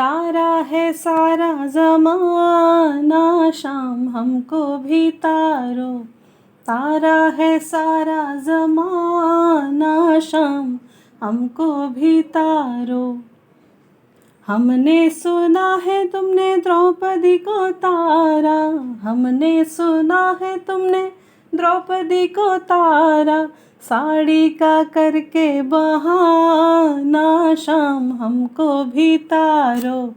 तारा है सारा ज़माना, शाम हमको भी तारो। तारा है सारा ज़माना, शाम हमको भी तारो। हमने सुना है तुमने द्रौपदी को तारा, हमने सुना है तुमने द्रौपदी को तारा। साड़ी का करके बहाना, शाम हमको भी तारो।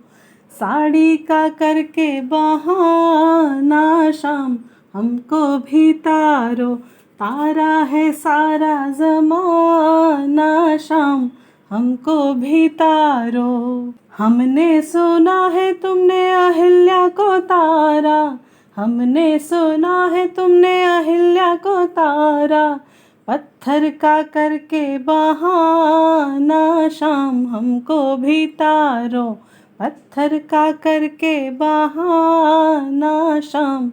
साड़ी का करके बहाना, शाम हमको भी तारो। तारा है सारा ज़माना, शाम हमको भी तारो। हमने सुना है तुमने अहिल्या को तारा, हमने सुना है तुमने अहिल्या को तारा। पत्थर का करके बहाना, शाम हमको भी तारो। पत्थर का करके बहाना, शाम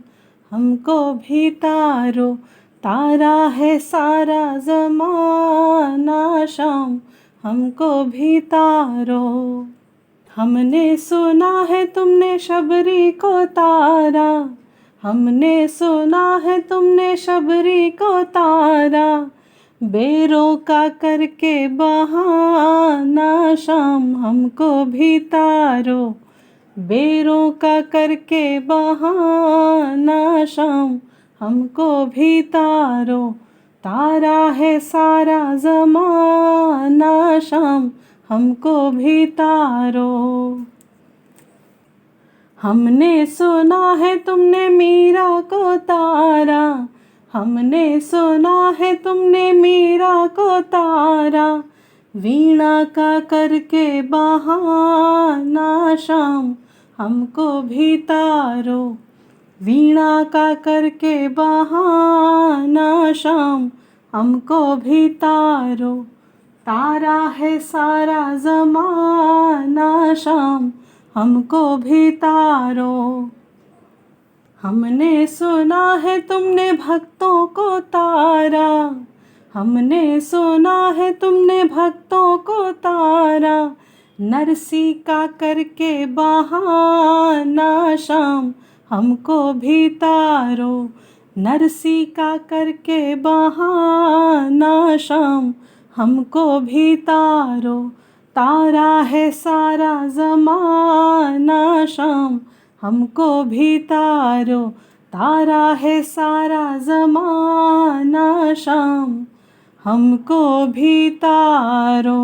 हमको भी तारो। तारा है सारा ज़माना, शाम हमको भी तारो। हमने सुना है तुमने शबरी को तारा, हमने सुना है तुमने शबरी को तारा। बेरों का करके बहाना, शाम हमको भी तारो। बेरों का करके बहाना, शाम हमको भी तारो। तारा है सारा ज़माना, शाम हमको भी तारो। हमने सुना है तुमने मीरा को तारा, हमने सुना है तुमने मीरा को तारा। वीणा का करके बहाना, शाम हमको भी तारो। वीणा का करके बहाना, शाम हमको भी तारो। तारा है सारा ज़माना, शाम हमको भी तारो। हमने सुना है तुमने भक्तों को तारा, हमने सुना है तुमने भक्तों को तारा। नरसी का करके बहाना, शाम हमको भी तारो। नरसी का करके बहाना, शाम हमको भी तारो। तारा है सारा ज़माना, शाम हमको भी तारो। तारा है सारा ज़माना, शाम हमको भी तारो।